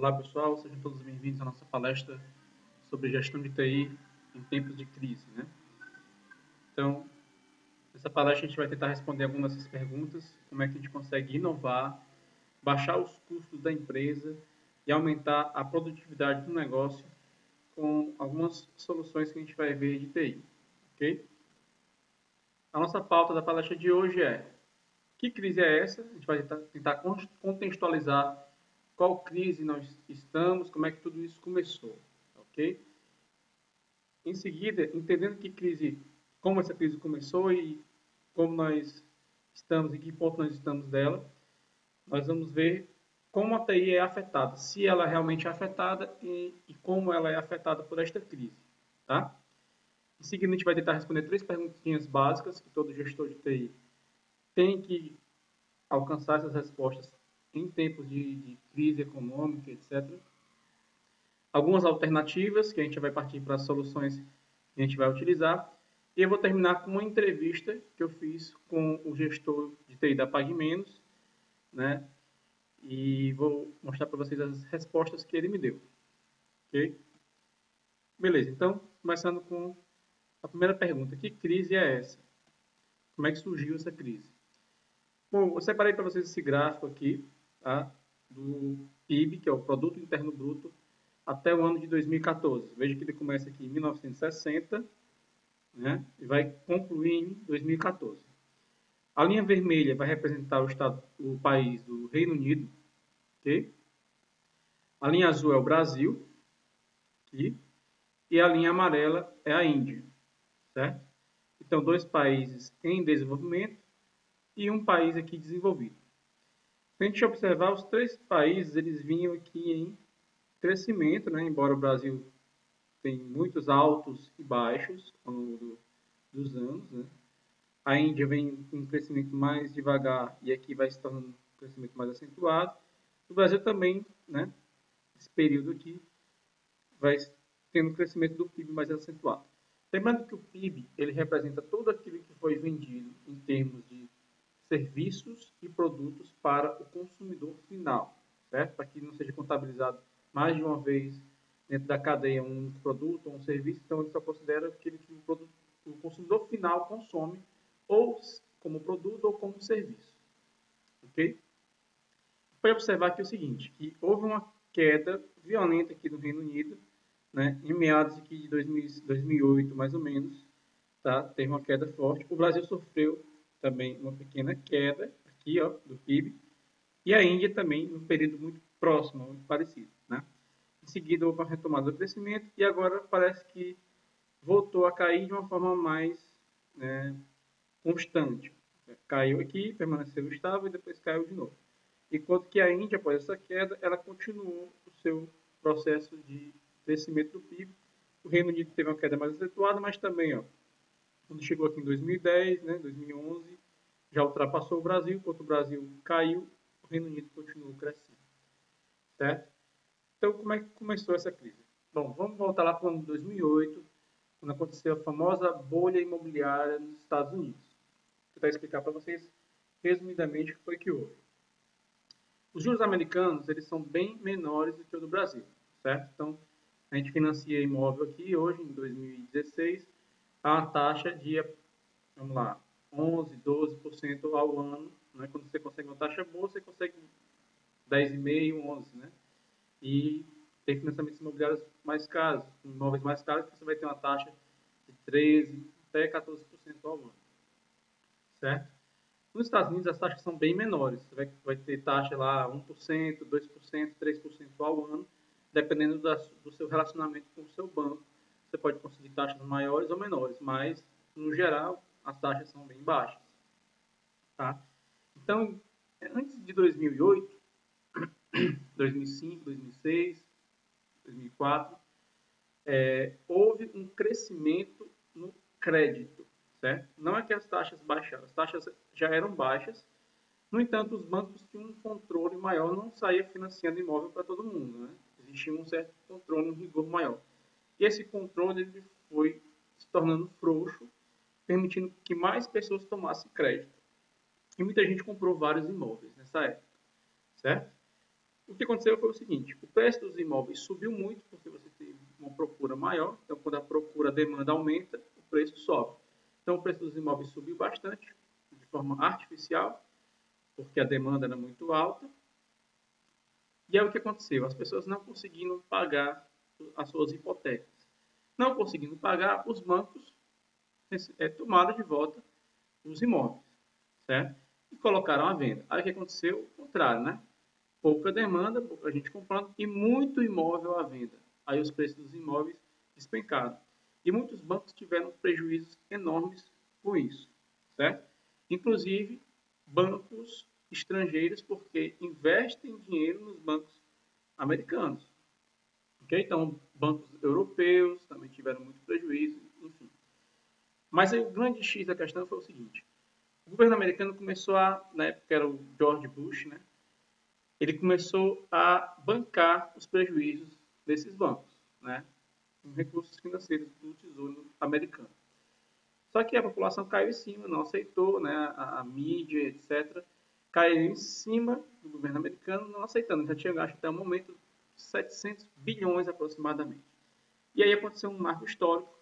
Olá pessoal, sejam todos bem-vindos à nossa palestra sobre gestão de TI em tempos de crise, né? Então, nessa palestra a gente vai tentar responder algumas dessas perguntas, como é que a gente consegue inovar, baixar os custos da empresa e aumentar a produtividade do negócio com algumas soluções que a gente vai ver de TI, ok? A nossa pauta da palestra de hoje é: que crise é essa? A gente vai tentar contextualizar qual crise nós estamos, como é que tudo isso começou, ok? Em seguida, entendendo como essa crise começou e como nós estamos, em que ponto nós estamos dela, nós vamos ver como a TI é afetada, se ela realmente é afetada e como ela é afetada por esta crise, tá? Em seguida, a gente vai tentar responder 3 perguntinhas básicas que todo gestor de TI tem que alcançar essas respostas em tempos de crise econômica, etc. Algumas alternativas que a gente vai partir para as soluções que a gente vai utilizar. E eu vou terminar com uma entrevista que eu fiz com o gestor de TI da PagMenos, né? E vou mostrar para vocês as respostas que ele me deu. Ok? Beleza, então, começando com a primeira pergunta. Que crise é essa? Como é que surgiu essa crise? Bom, eu separei para vocês esse gráfico aqui, tá? Do PIB, que é o Produto Interno Bruto, até o ano de 2014. Veja que ele começa aqui em 1960, né? E vai concluir em 2014. A linha vermelha vai representar o país do Reino Unido, ok? A linha azul é o Brasil, aqui, e a linha amarela é a Índia, certo? Então, 2 países em desenvolvimento e um país aqui desenvolvido. Se a gente observar, os 3 países eles vinham aqui em crescimento, né? Embora o Brasil tenha muitos altos e baixos ao longo dos anos, né? A Índia vem com um crescimento mais devagar e aqui vai se tornando um crescimento mais acentuado. O Brasil também, né? Esse período aqui vai tendo um crescimento do PIB mais acentuado. Lembrando que o PIB ele representa tudo aquilo que foi vendido em termos de serviços e produtos para o consumidor final, certo? Para que não seja contabilizado mais de uma vez dentro da cadeia um produto ou um serviço, então ele só considera aquele que o consumidor final consome ou como produto ou como serviço, ok? Pode observar aqui o seguinte, que houve uma queda violenta aqui no Reino Unido, né, em meados aqui de 2008, mais ou menos, tá? Teve uma queda forte. O Brasil sofreu também uma pequena queda aqui, ó, do PIB, e a Índia também, num período muito próximo, muito parecido, né? Em seguida, houve uma retomada do crescimento e agora parece que voltou a cair de uma forma mais, né, constante. Caiu aqui, permaneceu estável e depois caiu de novo. Enquanto que a Índia, após essa queda, ela continuou o seu processo de crescimento do PIB. O Reino Unido teve uma queda mais acentuada, mas também, ó, quando chegou aqui em 2010, né, 2011, já ultrapassou o Brasil. Enquanto o Brasil caiu, o Reino Unido continuou crescendo. Certo? Então, como é que começou essa crise? Bom, vamos voltar lá para o ano de 2008, quando aconteceu a famosa bolha imobiliária nos Estados Unidos. Vou tentar explicar para vocês, resumidamente, o que foi que houve. Os juros americanos, eles são bem menores do que o do Brasil, certo? Então, a gente financia imóvel aqui, hoje, em 2016, a uma taxa de, vamos lá, 11%, 12% ao ano, né? Quando você consegue uma taxa boa, você consegue 10,5%, 11%, né? E tem financiamentos imobiliários mais caros, imóveis mais caros, que você vai ter uma taxa de 13% até 14% ao ano, certo? Nos Estados Unidos, as taxas são bem menores. Você vai ter taxa lá 1%, 2%, 3% ao ano, dependendo do seu relacionamento com o seu banco. Você pode conseguir taxas maiores ou menores, mas, no geral, as taxas são bem baixas. Tá? Então, antes de 2008, 2005, 2006, 2004, houve um crescimento no crédito. Certo? Não é que as taxas baixaram, as taxas já eram baixas. No entanto, os bancos tinham um controle maior, não saía financiando imóvel para todo mundo, né? Existia um certo controle, um rigor maior. E esse controle ele foi se tornando frouxo, permitindo que mais pessoas tomassem crédito. E muita gente comprou vários imóveis nessa época, certo? O que aconteceu foi o seguinte, o preço dos imóveis subiu muito, porque você teve uma procura maior, então quando a procura, a demanda aumenta, o preço sobe. Então o preço dos imóveis subiu bastante, de forma artificial, porque a demanda era muito alta. E aí o que aconteceu? As pessoas não conseguiram pagar as suas hipotecas. Não conseguindo pagar, os bancos tomaram de volta os imóveis, certo? E colocaram à venda. Aí o que aconteceu? O contrário, né? Pouca demanda, pouca gente comprando e muito imóvel à venda. Aí os preços dos imóveis despencaram. E muitos bancos tiveram prejuízos enormes com isso, certo? Inclusive bancos estrangeiros, porque investem dinheiro nos bancos americanos. Okay? Então, bancos europeus também tiveram muito prejuízo, enfim. Mas aí, o grande X da questão foi o seguinte: o governo americano começou na época era o George Bush, né? Ele começou a bancar os prejuízos desses bancos, né? Com recursos financeiros do Tesouro americano. Só que a população caiu em cima, não aceitou, né? A mídia, etc., caiu em cima do governo americano, não aceitando. Já tinha gasto até o momento 700 bilhões aproximadamente. E aí aconteceu um marco histórico,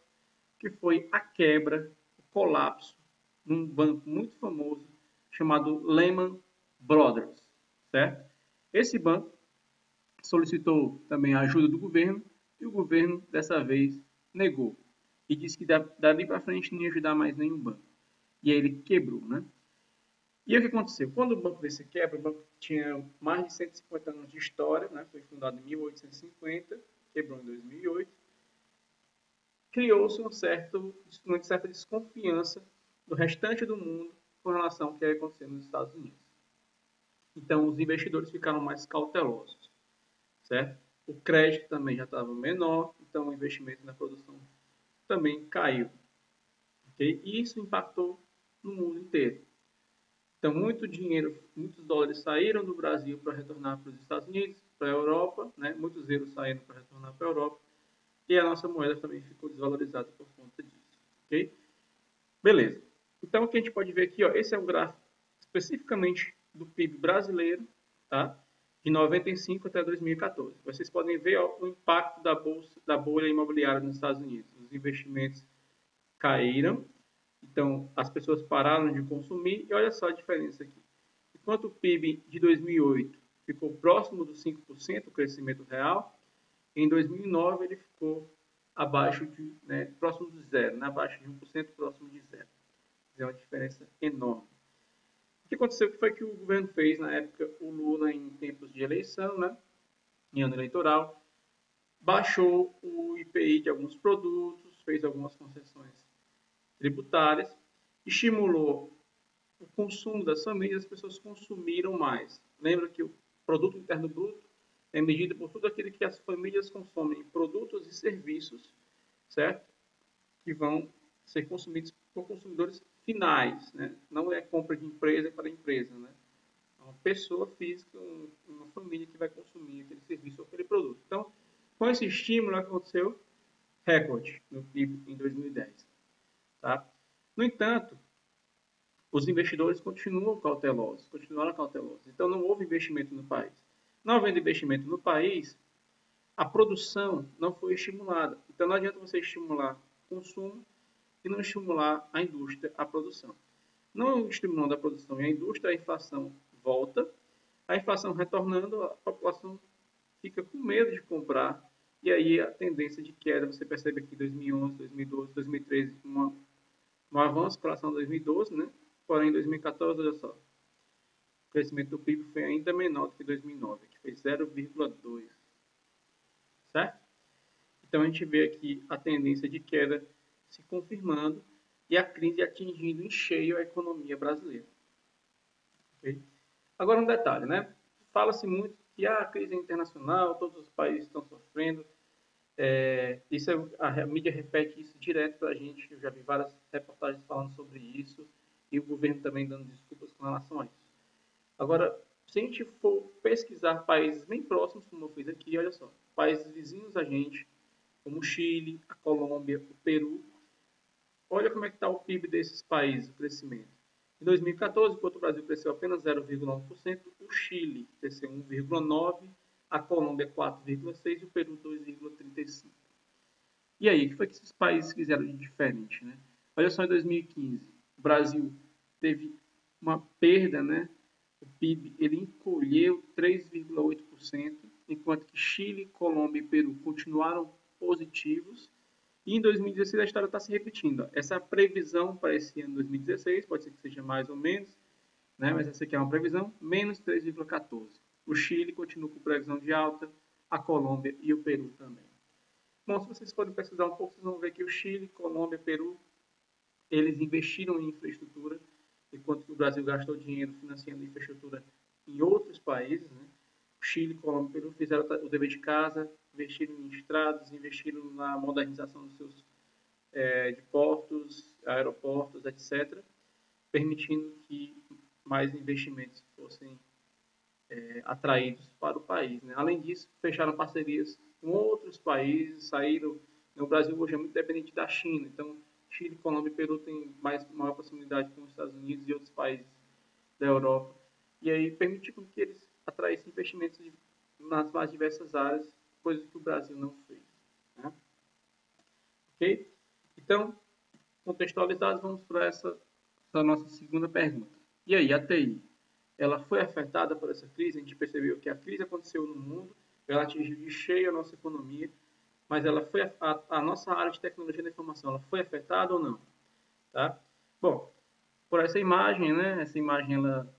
que foi a quebra, o colapso, num banco muito famoso, chamado Lehman Brothers, certo? Esse banco solicitou também a ajuda do governo, e o governo, dessa vez, negou. E disse que dali para frente não ia ajudar mais nenhum banco. E aí ele quebrou, né? E aí o que aconteceu? Quando o banco desse quebra, o banco tinha mais de 150 anos de história, né? Foi fundado em 1850, quebrou em 2008. Criou-se uma certa desconfiança do restante do mundo com relação ao que ia acontecer nos Estados Unidos. Então, os investidores ficaram mais cautelosos, certo? O crédito também já estava menor, então o investimento na produção também caiu. Okay? E isso impactou no mundo inteiro. Então, muito dinheiro, muitos dólares saíram do Brasil para retornar para os Estados Unidos, para a Europa, né? Muitos euros saíram para retornar para a Europa, e a nossa moeda também ficou desvalorizada por conta disso. Ok? Beleza. Então, o que a gente pode ver aqui, ó, esse é um gráfico especificamente do PIB brasileiro, tá? De 95 até 2014. Vocês podem ver, ó, o impacto da bolha imobiliária nos Estados Unidos. Os investimentos caíram, então as pessoas pararam de consumir, e olha só a diferença aqui. Enquanto o PIB de 2008 ficou próximo dos 5%, o crescimento real, em 2009 ele ficou abaixo de, né, próximo de zero, né, abaixo de 1%, próximo de zero. É uma diferença enorme. O que aconteceu foi que o governo fez, na época, o Lula, em tempos de eleição, né, em ano eleitoral, baixou o IPI de alguns produtos, fez algumas concessões tributárias, estimulou o consumo das famílias, as pessoas consumiram mais. Lembra que o produto interno bruto é medido por tudo aquilo que as famílias consomem, produtos e serviços, certo? Que vão ser consumidos por consumidores finais, né? Não é compra de empresa para empresa, né? É uma pessoa física, uma família que vai consumir aquele serviço ou aquele produto. Então, com esse estímulo, aconteceu recorde no PIB em 2010. Tá? No entanto, os investidores continuaram cautelosos. Então, não houve investimento no país. Não havendo investimento no país, a produção não foi estimulada. Então, não adianta você estimular o consumo e não estimular a indústria, a produção. Não estimulando a produção e a indústria, a inflação volta. A inflação retornando, a população fica com medo de comprar. E aí a tendência de queda, você percebe aqui em 2011, 2012, 2013, um avanço em relação a 2012, né? Porém, em 2014, olha só, o crescimento do PIB foi ainda menor do que 2009, que foi 0,2, certo? Então, a gente vê aqui a tendência de queda se confirmando e a crise atingindo em cheio a economia brasileira. Okay? Agora, um detalhe, né? Fala-se muito que a crise é internacional, todos os países estão sofrendo. A mídia repete isso direto para a gente. Eu já vi várias reportagens falando sobre isso e o governo também dando desculpas com relação a isso. Agora, se a gente for pesquisar países bem próximos, como eu fiz aqui, olha só, países vizinhos a gente, como o Chile, a Colômbia, o Peru, olha como é que está o PIB desses países, o crescimento. Em 2014, enquanto o Brasil cresceu apenas 0,1%, o Chile cresceu 1,9%, a Colômbia 4,6% e o Peru 2,35%. E aí, o que foi que esses países fizeram de diferente, né? Olha só, em 2015, o Brasil teve uma perda, né? O PIB ele encolheu 3,8%, enquanto que Chile, Colômbia e Peru continuaram positivos. E em 2016 a história está se repetindo. Essa previsão para esse ano 2016, pode ser que seja mais ou menos, né? Mas essa aqui é uma previsão, menos 3,14%. O Chile continua com previsão de alta, a Colômbia e o Peru também. Bom, se vocês forem pesquisar um pouco, vocês vão ver que o Chile, Colômbia e Peru, eles investiram em infraestrutura, enquanto que o Brasil gastou dinheiro financiando infraestrutura em outros países, né? O Chile, Colômbia e Peru fizeram o dever de casa, investiram em estradas, investiram na modernização dos seus de portos, aeroportos, etc., permitindo que mais investimentos fossem atraídos para o país, né? Além disso, fecharam parcerias com outros países, saíram... O Brasil hoje é muito dependente da China, então Chile, Colômbia e Peru têm maior proximidade com os Estados Unidos e outros países da Europa. E aí permitiu que eles atraíssem investimentos nas mais diversas áreas, coisas que o Brasil não fez, né? Ok? Então, contextualizados, vamos para essa nossa segunda pergunta. E aí, a TI, ela foi afetada por essa crise? A gente percebeu que a crise aconteceu no mundo, ela atingiu de cheio a nossa economia, mas ela foi a nossa área de tecnologia da informação, ela foi afetada ou não? Tá? Bom, por essa imagem, né? Essa imagem ela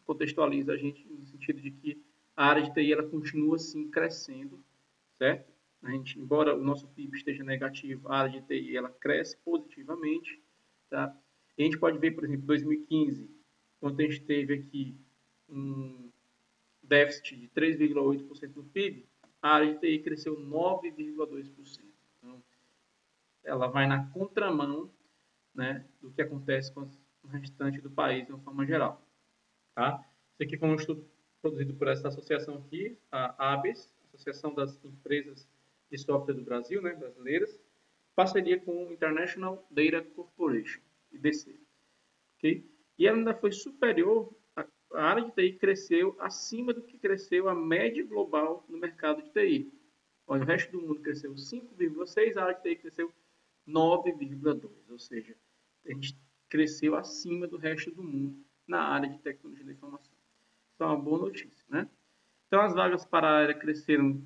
contextualiza a gente no sentido de que a área de TI ela continua assim crescendo, certo? A gente, embora o nosso PIB esteja negativo, a área de TI ela cresce positivamente, tá? E a gente pode ver, por exemplo, 2015, quando a gente teve aqui um déficit de 3,8% do PIB, a área de TI cresceu 9,2%. Então, ela vai na contramão, né, do que acontece com o restante do país de uma forma geral. Tá? Isso aqui foi um estudo produzido por essa associação aqui, a ABES, Associação das Empresas de Software do Brasil, né, brasileiras, parceria com o International Data Corporation, IDC. Okay? E ela ainda foi superior, a área de TI cresceu acima do que cresceu a média global no mercado de TI. Olha, o resto do mundo cresceu 5,6%, a área de TI cresceu 9,2%, ou seja, a gente cresceu acima do resto do mundo na área de tecnologia da informação. Isso é uma boa notícia, né? Então, as vagas para a área cresceram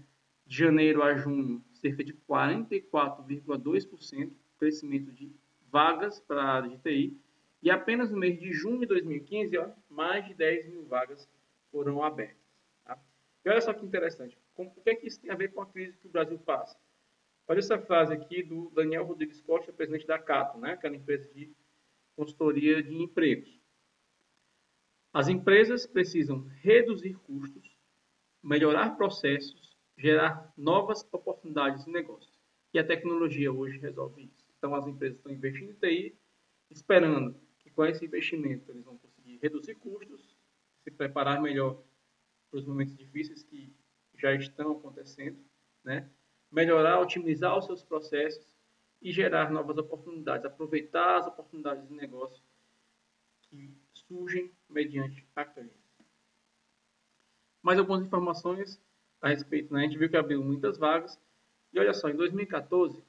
de janeiro a junho cerca de 44,2%, crescimento de vagas para a área de TI, e apenas no mês de junho de 2015, mais de 10 mil vagas foram abertas. Tá? E olha só que interessante, o que é que isso tem a ver com a crise que o Brasil passa? Olha essa frase aqui do Daniel Rodrigues Costa, presidente da Cato, né? Aquela empresa de consultoria de empregos. As empresas precisam reduzir custos, melhorar processos, gerar novas oportunidades de negócio. E a tecnologia hoje resolve isso. Então, as empresas estão investindo em TI, esperando que com esse investimento eles vão conseguir reduzir custos, se preparar melhor para os momentos difíceis que já estão acontecendo, né? Melhorar, otimizar os seus processos e gerar novas oportunidades, aproveitar as oportunidades de negócio que surgem mediante a crise. Mais algumas informações a respeito, né? A gente viu que abriu muitas vagas. E olha só, em 2014,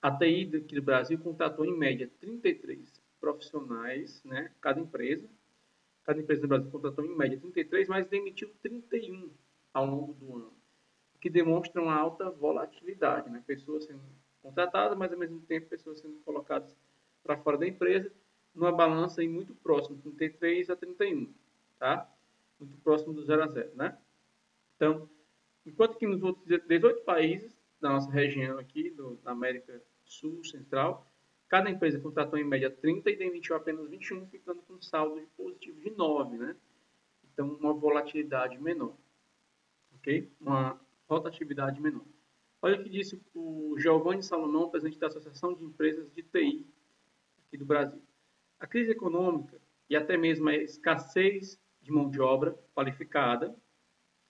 a TI aqui do Brasil contratou em média 33 profissionais, né? Cada empresa do Brasil contratou em média 33, mas demitiu 31 ao longo do ano, o que demonstra uma alta volatilidade, né? Pessoas sendo contratadas, mas ao mesmo tempo pessoas sendo colocadas para fora da empresa, numa balança aí muito próxima, de 33 a 31, tá? Muito próximo do 0 a 0, né? Então, enquanto que nos outros 18 países da nossa região aqui, da América Sul, Central, cada empresa contratou em média 30 e demitiu apenas 21, ficando com um saldo positivo de 9, né? Então, uma volatilidade menor, ok? Uma rotatividade menor. Olha o que disse o Giovanni Salomão, presidente da Associação de Empresas de TI aqui do Brasil. A crise econômica e até mesmo a escassez de mão de obra qualificada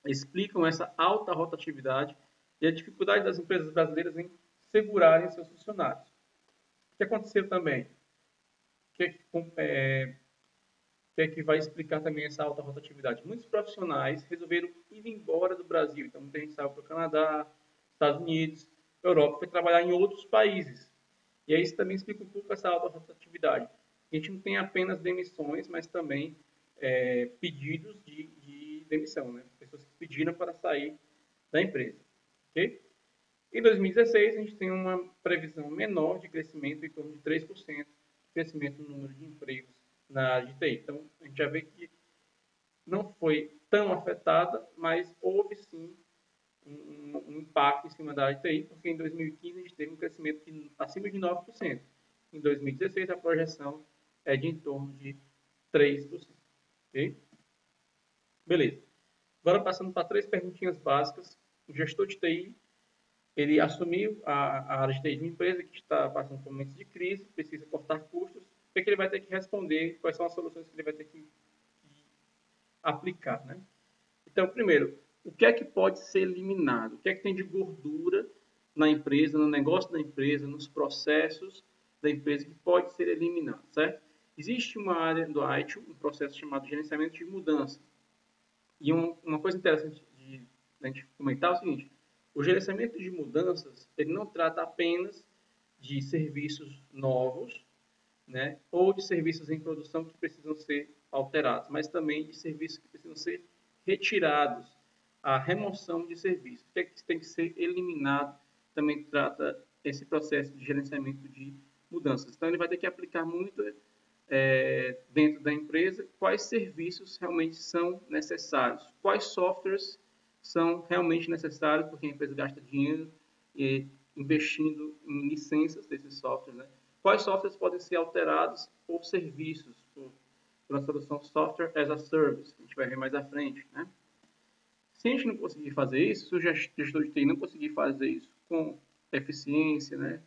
explicam essa alta rotatividade e a dificuldade das empresas brasileiras em segurarem seus funcionários. O que aconteceu também? que é que vai explicar também essa alta rotatividade. Muitos profissionais resolveram ir embora do Brasil. Então, muita gente saiu para o Canadá, Estados Unidos, Europa, foi trabalhar em outros países. E aí isso também explica um pouco essa alta rotatividade. A gente não tem apenas demissões, mas também pedidos de demissão, né? Pessoas que pediram para sair da empresa. Okay? Em 2016, a gente tem uma previsão menor de crescimento, em torno de 3% de crescimento no número de empregos na área de TI. Então, a gente já vê que não foi tão afetada, mas houve sim um impacto em cima da área de TI, porque em 2015 a gente teve um crescimento acima de 9%. Em 2016, a projeção é de em torno de 3%. Okay? Beleza. Agora, passando para 3 perguntinhas básicas. O gestor de TI, ele assumiu a área de TI de uma empresa que está passando por momentos de crise, precisa cortar custos. O que ele vai ter que responder? Quais são as soluções que ele vai ter que aplicar, né? Então, primeiro, o que é que pode ser eliminado? O que é que tem de gordura na empresa, no negócio da empresa, nos processos da empresa que pode ser eliminado, certo? Existe uma área do IT, um processo chamado gerenciamento de mudança. E uma coisa interessante de a gente comentar é o seguinte: o gerenciamento de mudanças, ele não trata apenas de serviços novos, né, ou de serviços em produção que precisam ser alterados, mas também de serviços que precisam ser retirados, a remoção de serviços. O que é que tem que ser eliminado? Também trata esse processo de gerenciamento de mudanças. Então, ele vai ter que aplicar muito dentro da empresa quais serviços realmente são necessários, quais softwares são realmente necessários, porque a empresa gasta dinheiro investindo em licenças desses softwares, né? Quais softwares podem ser alterados por serviços, por uma solução Software as a Service, que a gente vai ver mais à frente, né? Se a gente não conseguir fazer isso, se o gestor de TI não conseguir fazer isso com eficiência, né?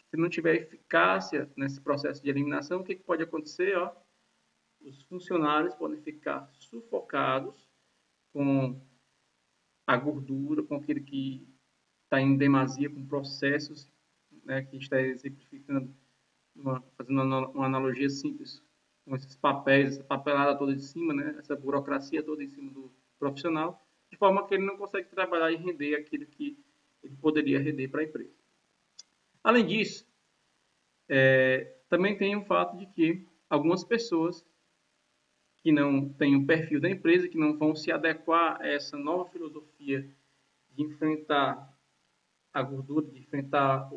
Se não tiver eficácia nesse processo de eliminação, o que pode acontecer? Ó? Os funcionários podem ficar sufocados com a gordura, com aquele que está em demasia, com processos, né, que está exemplificando, fazendo uma analogia simples, com esses papéis, essa papelada toda de cima, né, essa burocracia toda em cima do profissional, de forma que ele não consegue trabalhar e render aquilo que ele poderia render para a empresa. Além disso, também tem o fato de que algumas pessoas que não têm o perfil da empresa, que não vão se adequar a essa nova filosofia de enfrentar a gordura, de enfrentar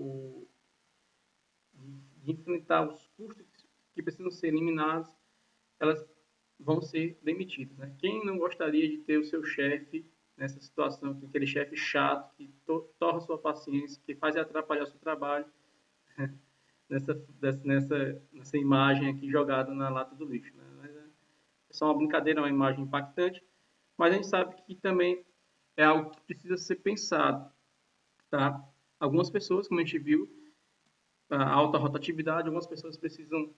os custos que precisam ser eliminados, elas vão ser demitidas, né? Quem não gostaria de ter o seu chefe nessa situação, aquele chefe chato, que torra sua paciência, que faz atrapalhar o seu trabalho, nessa imagem aqui jogada na lata do lixo, né? Mas é só uma brincadeira, uma imagem impactante, mas a gente sabe que também é algo que precisa ser pensado, tá? Algumas pessoas, como a gente viu, a alta rotatividade, algumas pessoas precisam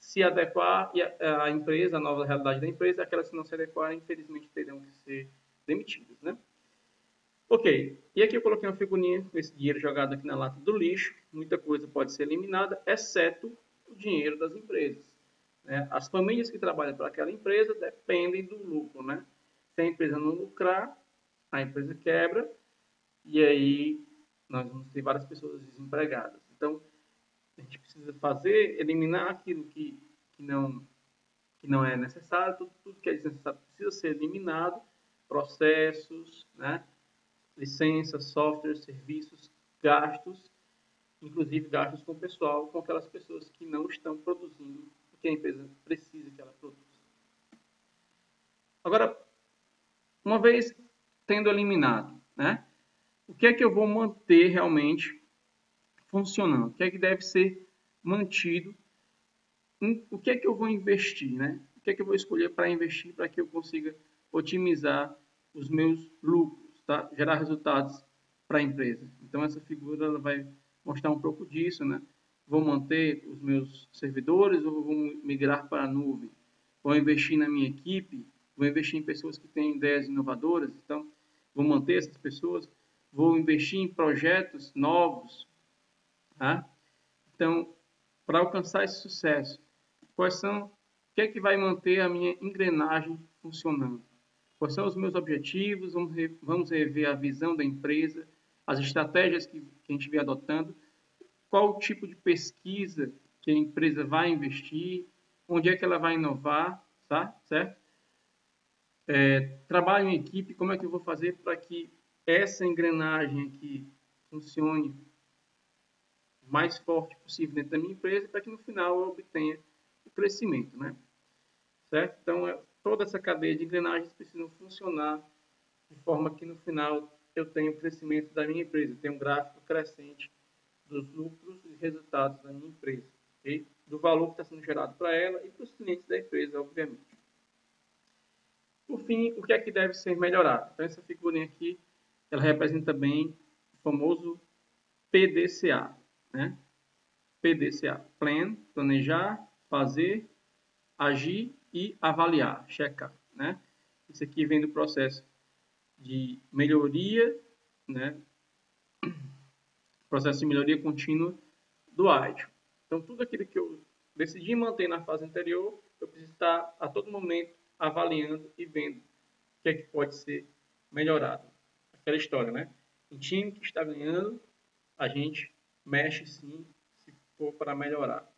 se adequar e a empresa, a nova realidade da empresa, aquelas que não se adequarem, infelizmente, terão que ser demitidas, né? Ok, e aqui eu coloquei uma figurinha com esse dinheiro jogado aqui na lata do lixo. Muita coisa pode ser eliminada, exceto o dinheiro das empresas, né? As famílias que trabalham para aquela empresa dependem do lucro, né? Se a empresa não lucrar, a empresa quebra e aí nós vamos ter várias pessoas desempregadas. Então, a gente precisa eliminar aquilo que não é necessário, tudo que é desnecessário precisa ser eliminado, processos, né? Licenças, softwares, serviços, gastos, inclusive gastos com o pessoal, com aquelas pessoas que não estão produzindo o que a empresa precisa que ela produza. Agora, uma vez tendo eliminado, né, o que é que eu vou manter realmente funcionando? O que é que deve ser mantido? O que é que eu vou investir, né? O que é que eu vou escolher para investir para que eu consiga otimizar os meus lucros, tá? Gerar resultados para a empresa. Então, essa figura ela vai mostrar um pouco disso, né? Vou manter os meus servidores ou vou migrar para a nuvem? Vou investir na minha equipe? Vou investir em pessoas que têm ideias inovadoras? Então, vou manter essas pessoas? Vou investir em projetos novos? Tá? Então, para alcançar esse sucesso, O que é que vai manter a minha engrenagem funcionando? Quais são os meus objetivos? Vamos rever a visão da empresa, as estratégias que a gente vem adotando, qual o tipo de pesquisa que a empresa vai investir, onde é que ela vai inovar, tá? Certo? Trabalho em equipe, como é que eu vou fazer para que essa engrenagem aqui funcione o mais forte possível dentro da minha empresa, para que no final eu obtenha o crescimento, né? Certo? Então, toda essa cadeia de engrenagens precisa funcionar de forma que no final eu tenha o crescimento da minha empresa, tenha um gráfico crescente dos lucros e resultados da minha empresa, okay? Do valor que está sendo gerado para ela e para os clientes da empresa, obviamente. Por fim, o que é que deve ser melhorado? Então, essa figurinha aqui, ela representa bem o famoso PDCA, né? PDCA, Plan, planejar, fazer, agir e avaliar, checar, né? Isso aqui vem do processo de melhoria, né? Processo de melhoria contínua do ágil. Então, tudo aquilo que eu decidi manter na fase anterior, eu preciso estar a todo momento avaliando e vendo o que é que pode ser melhorado. Aquela história, né? Em time que está ganhando, a gente mexe sim, se for para melhorar.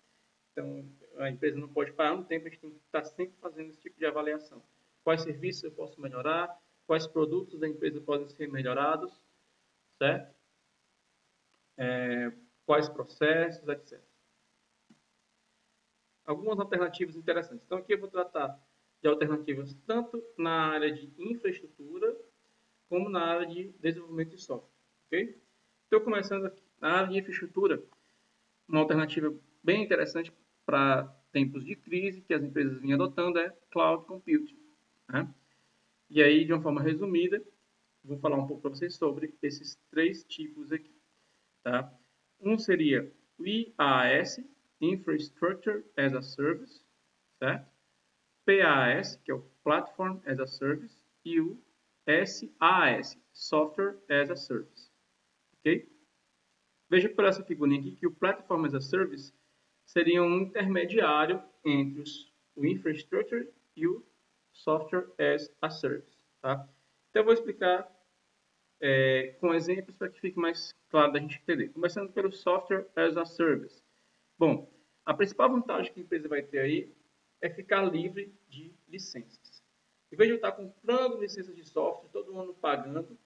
Então, a empresa não pode parar no tempo, a gente tem que estar sempre fazendo esse tipo de avaliação. Quais serviços eu posso melhorar, quais produtos da empresa podem ser melhorados, certo? Quais processos, etc. Algumas alternativas interessantes. Então, aqui eu vou tratar de alternativas tanto na área de infraestrutura, como na área de desenvolvimento de software. Okay? Então, começando aqui, na área de infraestrutura, uma alternativa bem interessante para tempos de crise que as empresas vêm adotando é Cloud Computing. Né? E aí, de uma forma resumida, vou falar um pouco para vocês sobre esses três tipos aqui. Tá? Um seria o IaaS, Infrastructure as a Service, certo? PaaS, que é o Platform as a Service, e o SaaS, Software as a Service. Ok? Veja por essa figurinha aqui que o Platform as a Service seria um intermediário entre o Infrastructure e o Software as a Service. Tá? Então, eu vou explicar com exemplos para que fique mais claro da gente entender. Começando pelo Software as a Service. Bom, a principal vantagem que a empresa vai ter aí é ficar livre de licenças. Em vez de eu estar comprando licenças de software, todo ano pagando,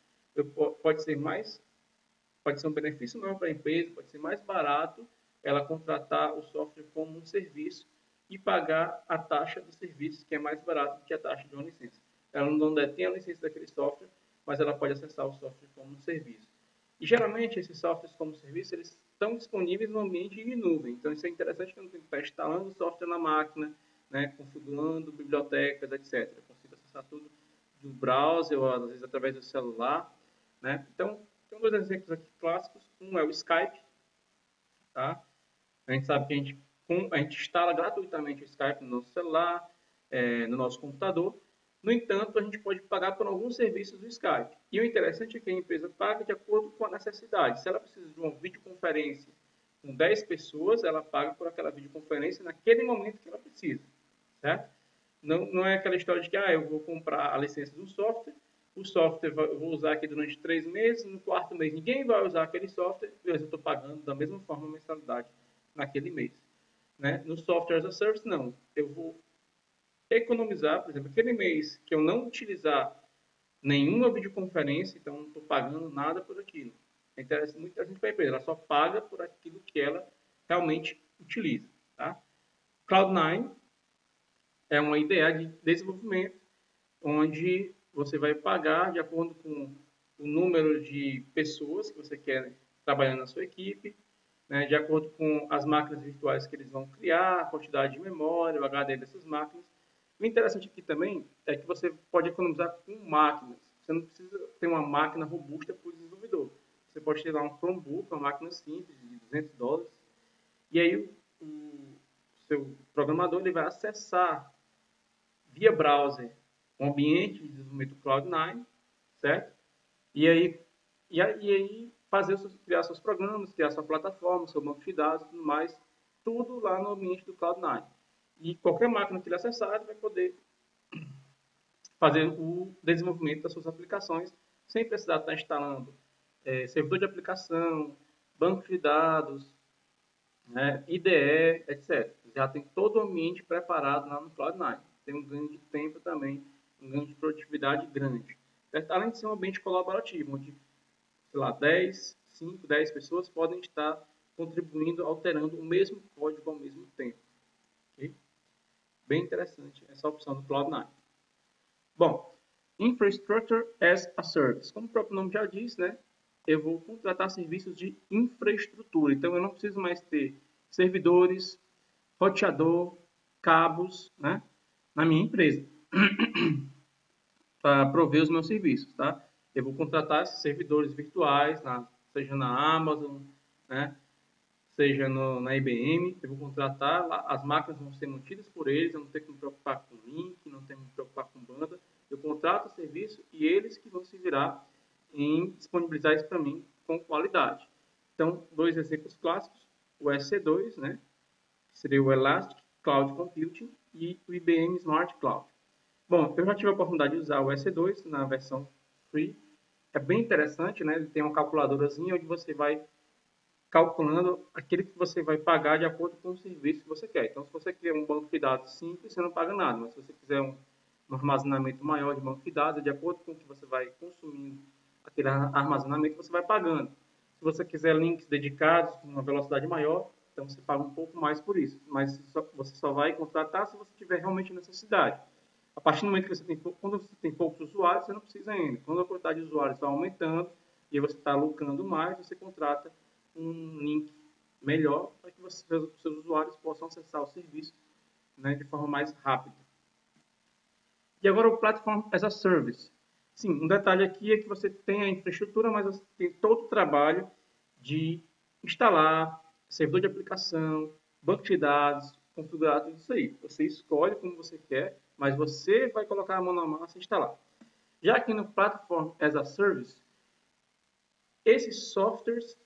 pode ser um benefício maior para a empresa, pode ser mais barato ela contratar o software como um serviço e pagar a taxa do serviço, que é mais barato do que a taxa de uma licença. Ela não detém a licença daquele software, mas ela pode acessar o software como um serviço. E geralmente esses softwares como serviço, eles estão disponíveis no ambiente de nuvem. Então isso é interessante que eu não tenho que estar instalando o software na máquina, né, configurando bibliotecas, etc. Eu consigo acessar tudo do browser ou às vezes através do celular. Né? Então, tem dois exemplos aqui clássicos. Um é o Skype. Tá? A gente sabe que a gente instala gratuitamente o Skype no nosso celular, no nosso computador. No entanto, a gente pode pagar por alguns serviços do Skype. E o interessante é que a empresa paga de acordo com a necessidade. Se ela precisa de uma videoconferência com 10 pessoas, ela paga por aquela videoconferência naquele momento que ela precisa. Certo? Não é aquela história de que eu vou comprar a licença do software, o software eu vou usar aqui durante 3 meses, no quarto mês ninguém vai usar aquele software, mas eu estou pagando da mesma forma a mensalidade naquele mês. Né? No Software as a Service, não. Eu vou economizar, por exemplo, aquele mês que eu não utilizar nenhuma videoconferência, então não estou pagando nada por aquilo. É muito interessante para a empresa, ela só paga por aquilo que ela realmente utiliza. Tá? Cloud9 é uma ideia de desenvolvimento onde você vai pagar de acordo com o número de pessoas que você quer trabalhando na sua equipe, né, de acordo com as máquinas virtuais que eles vão criar, a quantidade de memória, o HD dessas máquinas. O interessante aqui também é que você pode economizar com máquinas. Você não precisa ter uma máquina robusta para o desenvolvedor. Você pode ter lá um Chromebook, uma máquina simples de $200, e aí o seu programador ele vai acessar via browser um ambiente de desenvolvimento Cloud9, certo? E aí criar seus programas, criar sua plataforma, seu banco de dados, tudo mais, tudo lá no ambiente do Cloud9. E qualquer máquina que ele acessar, ele vai poder fazer o desenvolvimento das suas aplicações sem precisar estar instalando servidor de aplicação, banco de dados, né, IDE, etc. Já tem todo o ambiente preparado lá no Cloud9. Tem um ganho de tempo também, um ganho de produtividade grande. Além de ser um ambiente colaborativo, onde, sei lá, 5, 10 pessoas podem estar contribuindo, alterando o mesmo código ao mesmo tempo. Okay? Bem interessante essa opção do Cloud9. Bom, Infrastructure as a Service. Como o próprio nome já diz, né? Eu vou contratar serviços de infraestrutura. Então, eu não preciso mais ter servidores, roteador, cabos, né? Na minha empresa. Para prover os meus serviços, tá? Eu vou contratar esses servidores virtuais, seja na Amazon, né? Seja na IBM, eu vou contratar, as máquinas vão ser mantidas por eles, eu não tenho que me preocupar com link, não tenho que me preocupar com banda, eu contrato o serviço e eles que vão se virar em disponibilizar isso para mim com qualidade. Então, dois exemplos clássicos, o EC2, né, que seria o Elastic Cloud Computing, e o IBM Smart Cloud. Bom, eu já tive a oportunidade de usar o EC2 na versão free, é bem interessante, né, ele tem uma calculadorazinha onde você vai calculando aquele que você vai pagar de acordo com o serviço que você quer. Então, se você quer um banco de dados simples, você não paga nada, mas se você quiser um armazenamento maior de banco de dados, de acordo com o que você vai consumindo aquele armazenamento, você vai pagando. Se você quiser links dedicados com uma velocidade maior, então você paga um pouco mais por isso, mas você só vai contratar se você tiver realmente necessidade. A partir do momento que quando você tem poucos usuários, você não precisa ainda. Quando a quantidade de usuários vai aumentando e você está lucrando mais, você contrata um link melhor para que seus usuários possam acessar o serviço, né, de forma mais rápida. E agora o Platform as a Service. Sim, um detalhe aqui é que você tem a infraestrutura, mas você tem todo o trabalho de instalar servidor de aplicação, banco de dados, configurar tudo isso aí. Você escolhe como você quer, mas você vai colocar a mão na massa e instalar. Já aqui no Platform as a Service, esses softwares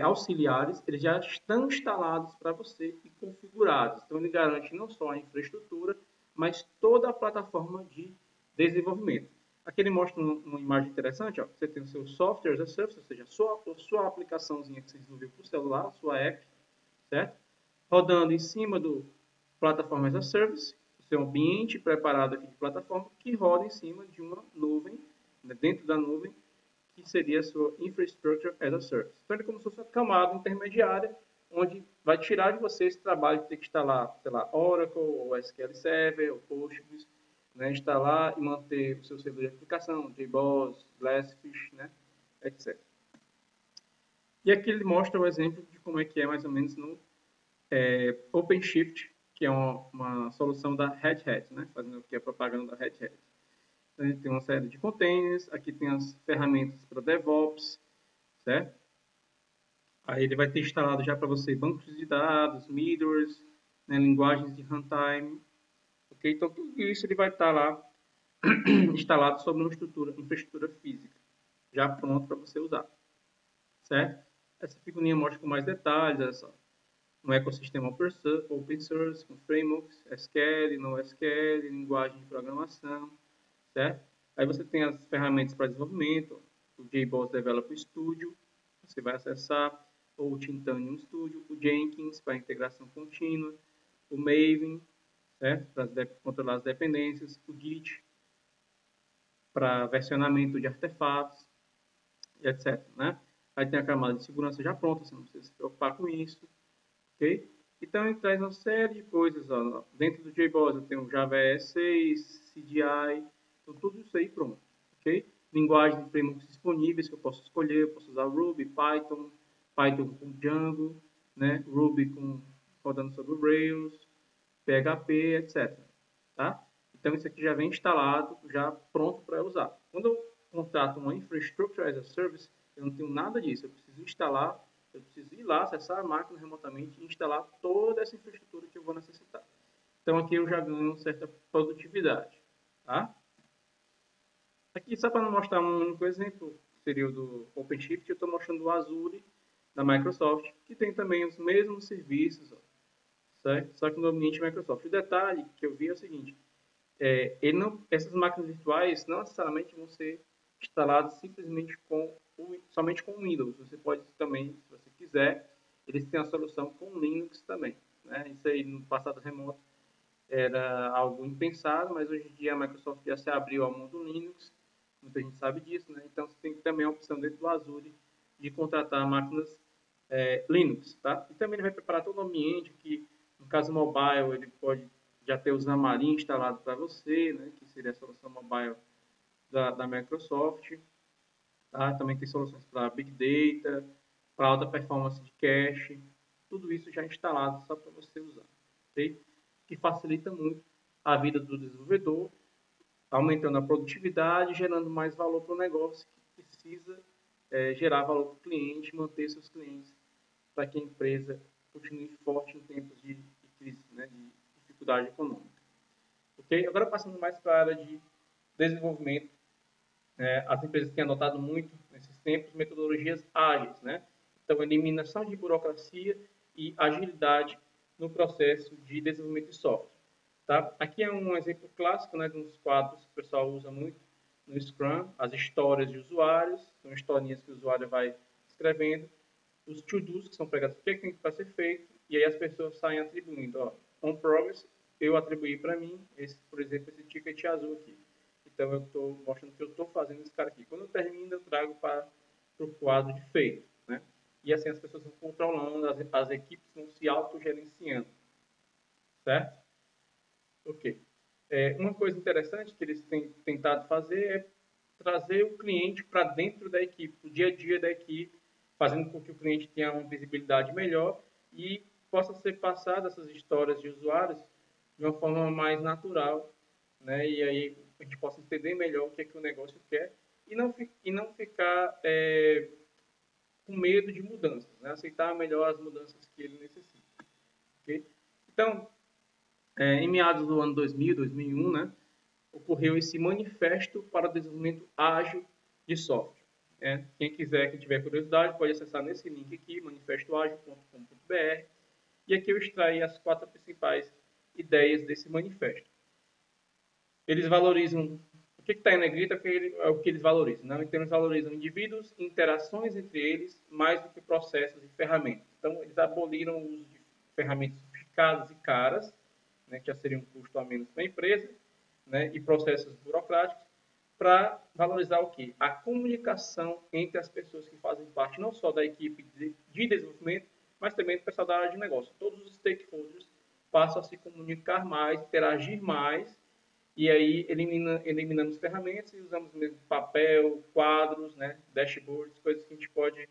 auxiliares, eles já estão instalados para você e configurados. Então, ele garante não só a infraestrutura, mas toda a plataforma de desenvolvimento. Aqui ele mostra uma imagem interessante. Ó. Você tem o seu software as a service, ou seja, a sua aplicaçãozinha que você desenvolveu para o celular, sua app, certo? Rodando em cima do plataforma as a service, o seu ambiente preparado aqui de plataforma, que roda em cima de uma nuvem, né, dentro da nuvem, que seria a sua Infrastructure as a Service. Então, ele é como se fosse uma camada intermediária, onde vai tirar de você esse trabalho de ter que instalar, sei lá, Oracle, ou SQL Server, ou Postgres, né, instalar e manter o seu servidor de aplicação, JBoss, Glassfish, né, etc. E aqui ele mostra o exemplo de como é que é mais ou menos no OpenShift, que é uma solução da Red Hat, né, fazendo aqui a propaganda da Red Hat. A gente tem uma série de containers, aqui tem as ferramentas para DevOps, certo? Aí ele vai ter instalado já para você bancos de dados, middlewares, né, linguagens de runtime, ok? Então tudo isso ele vai estar lá instalado sobre uma infraestrutura física, já pronto para você usar, certo? Essa figurinha mostra com mais detalhes, essa, um ecossistema open source, com frameworks, SQL, NoSQL, linguagem de programação, certo? Aí você tem as ferramentas para desenvolvimento, o JBoss Developer Studio, você vai acessar, ou o Titanium Studio, o Jenkins para integração contínua, o Maven, certo? Para controlar as dependências, o Git para versionamento de artefatos, etc. Né? Aí tem a camada de segurança já pronta, você não precisa se preocupar com isso, ok? Então ele traz uma série de coisas, ó. Dentro do JBoss eu tenho o Java EE6, CDI, então tudo isso aí pronto, ok? Linguagem de frameworks disponíveis que eu posso escolher, eu posso usar Ruby, Python com Django, né? Ruby rodando sobre o Rails, PHP, etc. Tá? Então isso aqui já vem instalado, já pronto para usar. Quando eu contrato uma Infrastructure as a Service, eu não tenho nada disso, eu preciso instalar, eu preciso ir lá, acessar a máquina remotamente e instalar toda essa infraestrutura que eu vou necessitar. Então aqui eu já ganho certa produtividade. Tá? Aqui só para não mostrar um único exemplo, seria o do OpenShift, eu estou mostrando o Azure da Microsoft, que tem também os mesmos serviços, ó, certo? Só que no ambiente Microsoft. O detalhe que eu vi é o seguinte, essas máquinas virtuais não necessariamente vão ser instaladas simplesmente somente com Windows. Você pode também, se você quiser, eles têm a solução com Linux também. Né? Isso aí no passado remoto era algo impensado, mas hoje em dia a Microsoft já se abriu ao mundo Linux, muita gente sabe disso, né? Então você tem também a opção dentro do Azure de contratar máquinas Linux, tá? E também ele vai preparar todo o ambiente que, no caso mobile, ele pode já ter o Xamarin instalado para você, né? Que seria a solução mobile da Microsoft. Tá? Também tem soluções para Big Data, para alta performance de cache, tudo isso já instalado só para você usar, ok? Que facilita muito a vida do desenvolvedor, aumentando a produtividade, gerando mais valor para o negócio que precisa gerar valor para o cliente, manter seus clientes para que a empresa continue forte em tempos de crise, né, de dificuldade econômica. Ok? Agora passando mais para a área de desenvolvimento, as empresas têm adotado muito nesses tempos metodologias ágeis, né? Então, eliminação de burocracia e agilidade no processo de desenvolvimento de software. Tá? Aqui é um exemplo clássico, né, de uns quadros que o pessoal usa muito no Scrum, as histórias de usuários, são historinhas que o usuário vai escrevendo, os to-dos, que são pregados, o que tem para ser feito, e aí as pessoas saem atribuindo. Ó, on progress, eu atribuí para mim, por exemplo, esse ticket azul aqui. Então, eu estou mostrando que eu estou fazendo esse cara aqui. Quando eu termino, eu trago para o quadro de feito. Né? E assim as pessoas vão controlando, as equipes vão se autogerenciando. Certo? Ok. Uma coisa interessante que eles têm tentado fazer é trazer o cliente para dentro da equipe, o dia a dia da equipe, fazendo com que o cliente tenha uma visibilidade melhor e possa ser passada essas histórias de usuários de uma forma mais natural, né? E aí a gente possa entender melhor o que é que o negócio quer e não ficar com medo de mudanças, né? Aceitar melhor as mudanças que ele necessita. Okay? Então, em meados do ano 2000, 2001, né, ocorreu esse manifesto para o desenvolvimento ágil de software. Quem quiser, quem tiver curiosidade, pode acessar nesse link aqui, manifestoagil.com.br, e aqui eu extraí as 4 principais ideias desse manifesto. Eles valorizam, o que está em negrita é o que eles valorizam, né? Então eles valorizam indivíduos e interações entre eles mais do que processos e ferramentas. Então eles aboliram o uso de ferramentas sofisticadas e caras, né, que já seria um custo a menos para a empresa, né, e processos burocráticos, para valorizar o quê? A comunicação entre as pessoas que fazem parte não só da equipe de desenvolvimento, mas também do pessoal da área de negócio. Todos os stakeholders passam a se comunicar mais, interagir mais, e aí eliminamos ferramentas e usamos mesmo papel, quadros, né, dashboards, coisas que a gente pode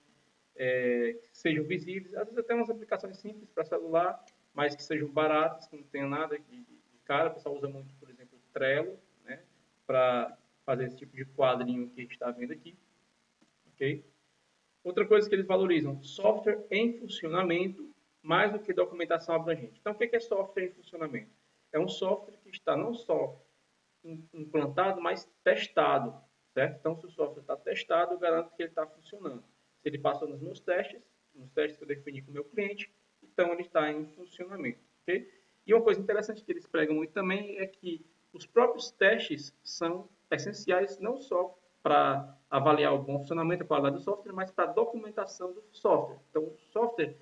que sejam visíveis, às vezes até umas aplicações simples para celular, mas que sejam baratas, que não tenham nada de cara. O pessoal usa muito, por exemplo, o Trello, né, para fazer esse tipo de quadrinho que a gente está vendo aqui. Okay? Outra coisa que eles valorizam, software em funcionamento, mais do que documentação abrangente. Então, o que é software em funcionamento? É um software que está não só implantado, mas testado. Certo? Então, se o software está testado, eu garanto que ele está funcionando. Se ele passou nos meus testes que eu defini com o meu cliente, então ele está em funcionamento. Okay? E uma coisa interessante que eles pregam muito também é que os próprios testes são essenciais não só para avaliar o bom funcionamento, a qualidade do software, mas para a documentação do software. Então, o software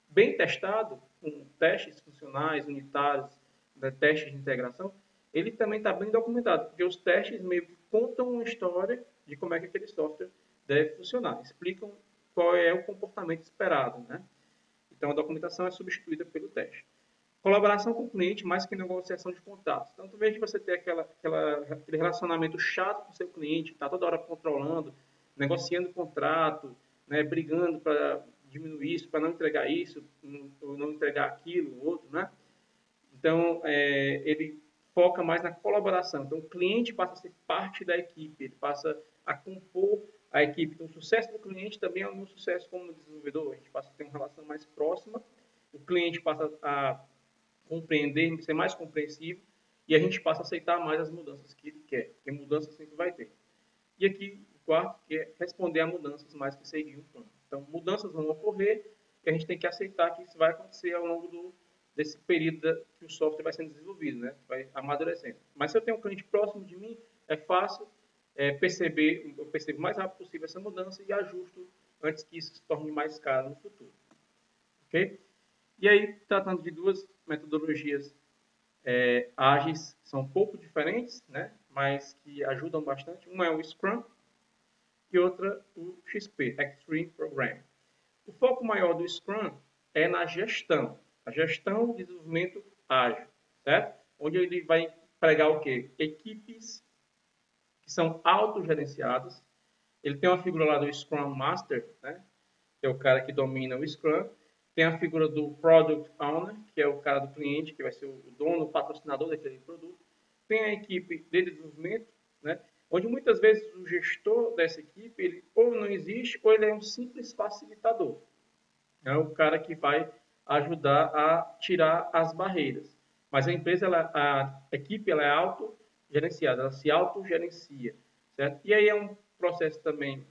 bem testado, com testes funcionais, unitários, né, testes de integração, ele também está bem documentado, porque os testes meio que contam uma história de como é que aquele software deve funcionar, explicam qual é o comportamento esperado, né? Então, a documentação é substituída pelo teste. Colaboração com o cliente mais que negociação de contratos. Então, ao invés de você ter aquele relacionamento chato com o seu cliente, está toda hora controlando, negociando contrato, né, brigando para diminuir isso, para não entregar isso, ou não entregar aquilo, outro, né? Então, ele foca mais na colaboração. Então, o cliente passa a ser parte da equipe, ele passa a compor a equipe. Então, o sucesso do cliente também é o meu sucesso como desenvolvedor. A gente passa a ter uma relação mais próxima, o cliente passa a compreender, ser mais compreensivo, e a gente passa a aceitar mais as mudanças que ele quer, porque mudança sempre vai ter. E aqui, o quarto, que é responder a mudanças mais que seguir um plano. Então, mudanças vão ocorrer, e a gente tem que aceitar que isso vai acontecer ao longo desse período que o software vai sendo desenvolvido, né? Vai amadurecendo. Mas se eu tenho um cliente próximo de mim, é fácil eu percebo o mais rápido possível essa mudança e ajusto antes que isso se torne mais caro no futuro. Ok? E aí, tratando de duas metodologias ágeis, que são um pouco diferentes, né? Mas que ajudam bastante. Uma é o Scrum e outra o XP, Extreme Programming. O foco maior do Scrum é na gestão, a gestão de desenvolvimento ágil, certo? Onde ele vai pregar o quê? Equipes que são autogerenciadas. Ele tem uma figura lá do Scrum Master, né? Que é o cara que domina o Scrum. Tem a figura do Product Owner, que é o cara do cliente, que vai ser o dono, o patrocinador daquele produto. Tem a equipe de desenvolvimento, né? Onde muitas vezes o gestor dessa equipe, ele ou não existe, ou ele é um simples facilitador. É o cara que vai ajudar a tirar as barreiras. Mas a empresa, a equipe, ela é autogerenciada, ela se autogerencia, certo? E aí é um processo também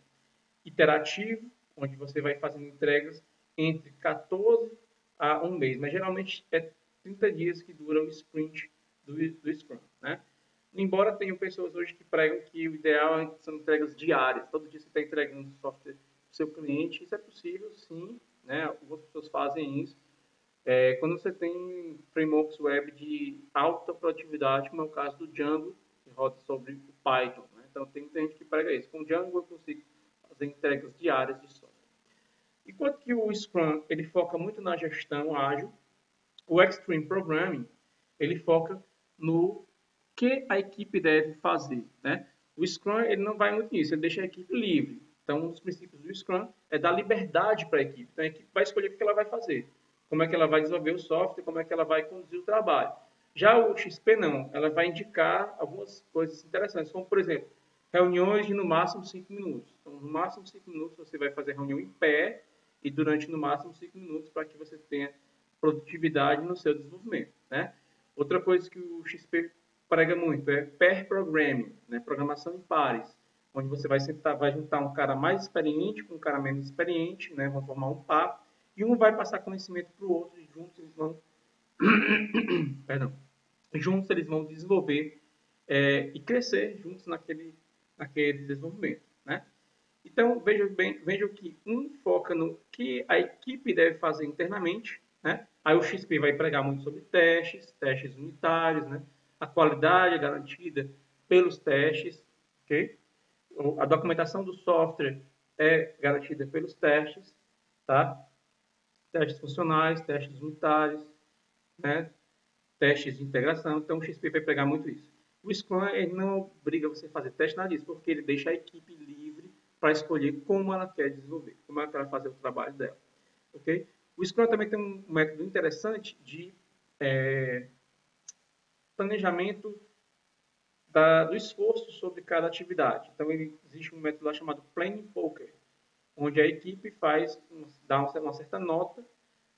iterativo, onde você vai fazendo entregas entre 14 a um mês, mas geralmente é 30 dias que dura o sprint do Scrum, né? Embora tenham pessoas hoje que pregam que o ideal são entregas diárias, todo dia você está entregando software para o seu cliente, isso é possível, sim, né? Algumas pessoas fazem isso. Quando você tem frameworks web de alta produtividade, como é o caso do Django, que roda sobre o Python, né? Então tem muita gente que prega isso. Com o Django eu consigo fazer entregas diárias de software. Enquanto que o Scrum ele foca muito na gestão ágil, o Extreme Programming ele foca no que a equipe deve fazer, né? O Scrum ele não vai muito nisso, ele deixa a equipe livre. Então, um dos princípios do Scrum é dar liberdade para a equipe. Então, a equipe vai escolher o que ela vai fazer, como é que ela vai desenvolver o software, como é que ela vai conduzir o trabalho. Já o XP não, ela vai indicar algumas coisas interessantes, como, por exemplo, reuniões de no máximo 5 minutos. Então, no máximo 5 minutos você vai fazer reunião em pé e durante no máximo 5 minutos para que você tenha produtividade no seu desenvolvimento, né? Outra coisa que o XP prega muito é pair programming, né? Programação em pares, onde você vai juntar um cara mais experiente com um cara menos experiente, né? Vão formar um par e um vai passar conhecimento para o outro e juntos eles vão perdão, juntos eles vão desenvolver e crescer juntos naquele desenvolvimento, né? Então, vejam que um foca no que a equipe deve fazer internamente, né? Aí o XP vai pregar muito sobre testes unitários, né? A qualidade é garantida pelos testes, ok? A documentação do software é garantida pelos testes, tá? Testes funcionais, testes unitários, né? Testes de integração. Então, o XP vai pregar muito isso. O Scrum ele não obriga você a fazer teste nada disso, porque ele deixa a equipe livre para escolher como ela quer desenvolver, como ela quer fazer o trabalho dela. Okay? O Scrum também tem um método interessante de planejamento do esforço sobre cada atividade. Então, existe um método lá chamado Planning Poker, onde a equipe dá uma certa nota,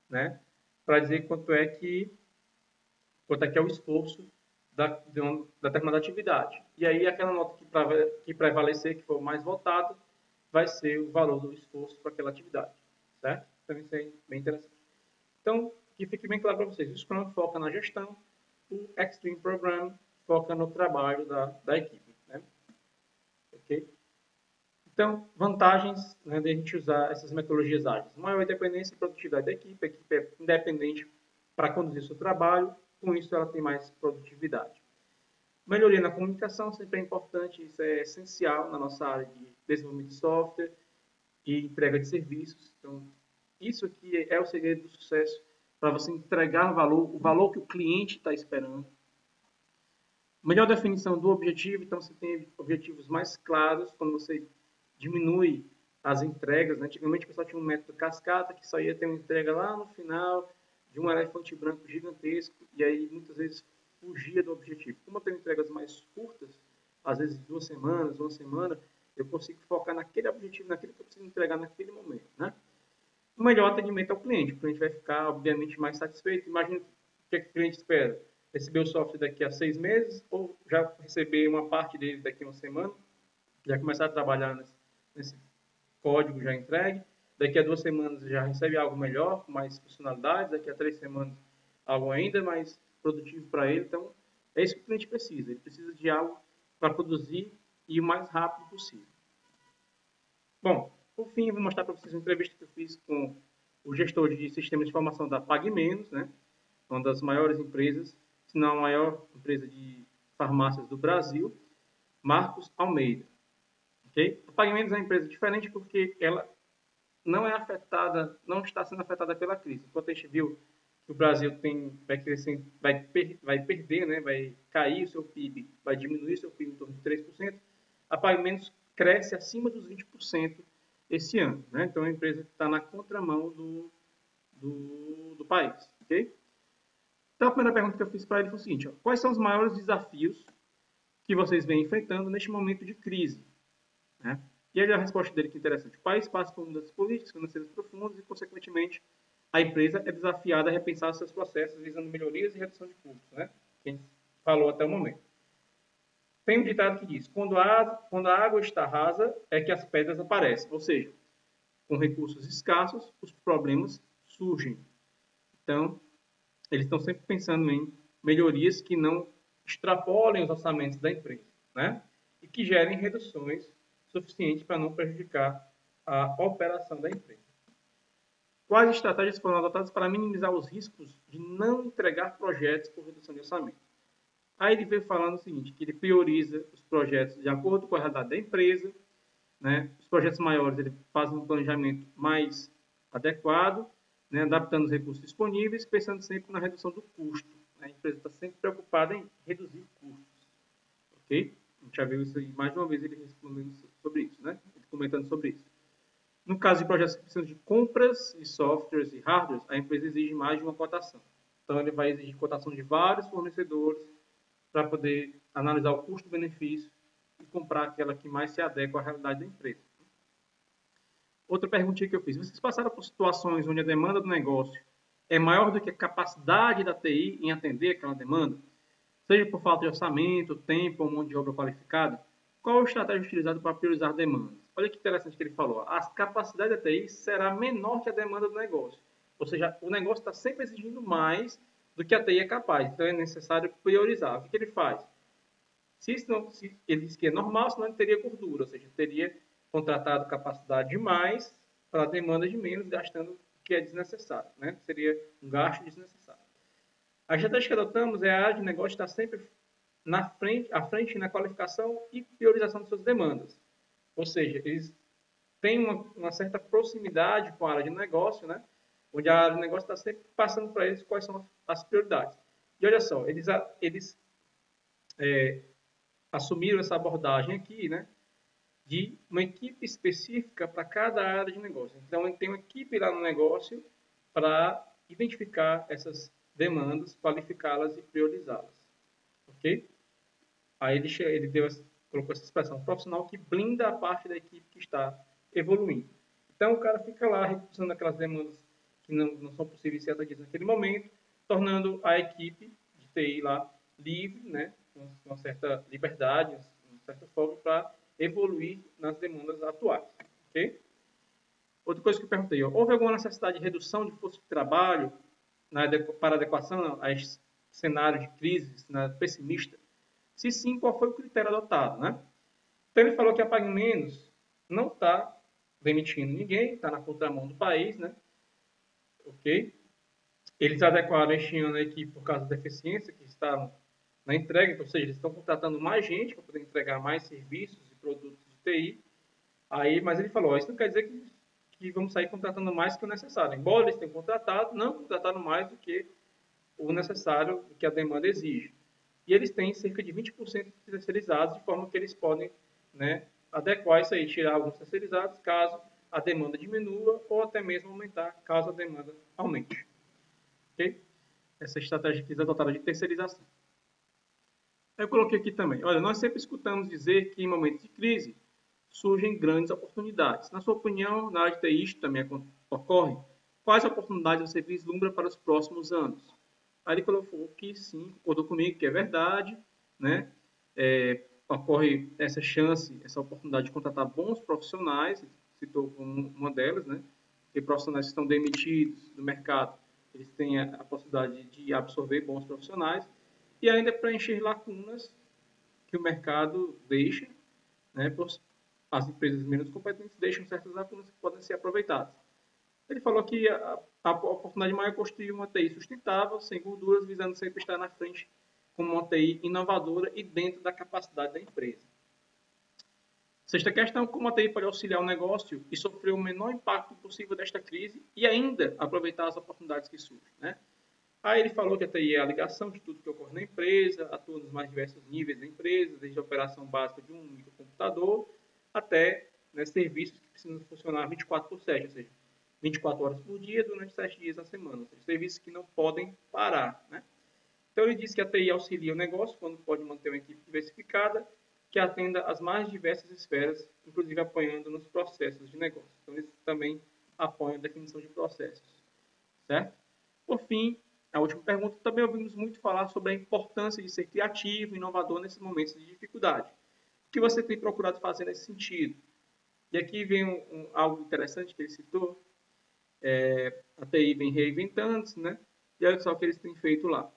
né, para dizer quanto é que é o esforço de uma determinada atividade. E aí, aquela nota que prevalecer, que for mais votada, vai ser o valor do esforço para aquela atividade, certo? Então, isso é bem interessante. Então, que fique bem claro para vocês, o Scrum foca na gestão, o Extreme Program foca no trabalho da equipe, né? Ok? Então, vantagens, né, de a gente usar essas metodologias ágeis. Maior independência e produtividade da equipe, a equipe é independente para conduzir seu trabalho, com isso ela tem mais produtividade. Melhoria na comunicação sempre é importante, isso é essencial na nossa área de desenvolvimento de software e entrega de serviços. Então, isso aqui é o segredo do sucesso para você entregar o valor que o cliente está esperando. Melhor definição do objetivo, então você tem objetivos mais claros quando você diminui as entregas. Né? Antigamente o pessoal tinha um método cascata que só ia ter uma entrega lá no final de um elefante branco gigantesco e aí muitas vezes fugia do objetivo. Como eu tenho entregas mais curtas, às vezes 2 semanas, 1 semana, eu consigo focar naquele objetivo, naquilo que eu preciso entregar naquele momento, né? O melhor atendimento ao cliente. O cliente vai ficar, obviamente, mais satisfeito. Imagina o que o cliente espera. Receber o software daqui a 6 meses ou já receber uma parte dele daqui a 1 semana, já começar a trabalhar nesse código já entregue. Daqui a 2 semanas já recebe algo melhor, com mais funcionalidades. Daqui a 3 semanas algo ainda mais produtivo para ele. Então, é isso que o cliente precisa. Ele precisa de algo para produzir e o mais rápido possível. Bom, por fim, eu vou mostrar para vocês uma entrevista que eu fiz com o gestor de sistemas de informação da PagMenos, né? Uma das maiores empresas, se não a maior empresa de farmácias do Brasil, Marcos Almeida. Okay? A PagMenos é uma empresa diferente porque ela não é afetada, não está sendo afetada pela crise. Enquanto a gente viu que o Brasil vai crescer, vai perder, né? Vai cair o seu PIB, vai diminuir o seu PIB em torno de 3%, a PagMenos cresce acima dos 20% esse ano. Né? Então, a empresa está na contramão do país. Okay? Então, a primeira pergunta que eu fiz para ele foi o seguinte: quais são os maiores desafios que vocês vêm enfrentando neste momento de crise? Né? E aí a resposta dele que é interessante. O país passa por mudanças políticas, financeiras profundas e, consequentemente, a empresa é desafiada a repensar seus processos visando melhorias e redução de custos. Né? Que a gente falou até o momento. Tem um ditado que diz: quando a água está rasa, é que as pedras aparecem. Ou seja, com recursos escassos, os problemas surgem. Então, eles estão sempre pensando em melhorias que não extrapolem os orçamentos da empresa, né? E que gerem reduções suficientes para não prejudicar a operação da empresa. Quais estratégias foram adotadas para minimizar os riscos de não entregar projetos por redução de orçamento? Aí ele veio falando o seguinte, que ele prioriza os projetos de acordo com a realidade da empresa, né? Os projetos maiores ele faz um planejamento mais adequado, né? Adaptando os recursos disponíveis, pensando sempre na redução do custo. A empresa está sempre preocupada em reduzir custos. Ok? A gente já viu isso aí mais uma vez, ele respondendo sobre isso, né? Ele comentando sobre isso. No caso de projetos que precisam de compras de softwares e hardwares, a empresa exige mais de uma cotação. Então, ele vai exigir cotação de vários fornecedores para poder analisar o custo-benefício e comprar aquela que mais se adequa à realidade da empresa. Outra perguntinha que eu fiz. Vocês passaram por situações onde a demanda do negócio é maior do que a capacidade da TI em atender aquela demanda? Seja por falta de orçamento, tempo ou mão de obra qualificada? Qual a estratégia utilizada para priorizar demandas? Olha que interessante que ele falou. A capacidade da TI será menor que a demanda do negócio. Ou seja, o negócio está sempre exigindo mais do que a TI é capaz. Então, é necessário priorizar. O que ele faz? Se ele diz que é normal, senão ele teria gordura. Ou seja, teria contratado capacidade de mais para a demanda de menos, gastando o que é desnecessário. Né? Seria um gasto desnecessário. A estratégia que adotamos é a área de negócio estar sempre à frente na qualificação e priorização de suas demandas. Ou seja, eles têm uma certa proximidade com a área de negócio, né? Onde a área de negócio está sempre passando para eles quais são as prioridades. E olha só, eles assumiram essa abordagem aqui, né? De uma equipe específica para cada área de negócio. Então, tem uma equipe lá no negócio para identificar essas demandas, qualificá-las e priorizá-las. Ok? Aí ele colocou essa expressão, profissional que blinda a parte da equipe que está evoluindo. Então, o cara fica lá recusando aquelas demandas que não são possíveis ser atendidas naquele momento, tornando a equipe de TI lá livre, né, com uma certa liberdade, um certo foco para evoluir nas demandas atuais. Ok? Outra coisa que eu perguntei, houve alguma necessidade de redução de força de trabalho para adequação a esse cenário de crise, cenário pessimista? Se sim, qual foi o critério adotado? Né? Então, ele falou que a PagMenos não está demitindo ninguém, está na contramão do país. Né? Ok? Eles adequaram este ano a equipe por causa da eficiência que estavam na entrega, ou seja, eles estão contratando mais gente para poder entregar mais serviços e produtos de TI. Aí, mas ele falou, isso não quer dizer que vamos sair contratando mais que o necessário. Embora eles tenham contratado, não contrataram mais do que o necessário, do que a demanda exige. E eles têm cerca de 20% terceirizados, de forma que eles podem, né, adequar isso aí, tirar alguns terceirizados, caso a demanda diminua, ou até mesmo aumentar, caso a demanda aumente. Ok? Essa estratégia que eles adotaram de terceirização. Eu coloquei aqui também. Olha, nós sempre escutamos dizer que em momentos de crise surgem grandes oportunidades. Na sua opinião, na área de TI isto também ocorre? Quais oportunidades você vislumbra para os próximos anos? Aí ele colocou que sim, concordou comigo que é verdade, né? Ocorre essa chance, essa oportunidade de contratar bons profissionais, citou como uma delas, né? Que profissionais que estão demitidos do mercado, eles têm a possibilidade de absorver bons profissionais e ainda preencher lacunas que o mercado deixa, né, as empresas menos competentes deixam certas lacunas que podem ser aproveitadas. Ele falou que a oportunidade maior é construir uma TI sustentável, sem gorduras, visando sempre estar na frente como uma TI inovadora e dentro da capacidade da empresa. Sexta questão, como a TI pode auxiliar o negócio e sofrer o menor impacto possível desta crise e ainda aproveitar as oportunidades que surgem, né? Aí ele falou que a TI é a ligação de tudo que ocorre na empresa, atua nos mais diversos níveis da empresa, desde a operação básica de um microcomputador até, né, serviços que precisam funcionar 24/7, ou seja, 24 horas por dia, durante 7 dias na semana, ou seja, serviços que não podem parar, né? Então ele disse que a TI auxilia o negócio quando pode manter uma equipe diversificada que atenda às mais diversas esferas, inclusive apoiando nos processos de negócio. Então eles também apoiam a definição de processos, certo? Por fim, a última pergunta, também ouvimos muito falar sobre a importância de ser criativo e inovador nesses momentos de dificuldade. O que você tem procurado fazer nesse sentido? E aqui vem algo interessante que ele citou, a TI vem reinventando-se, né? E olha só o que eles têm feito lá.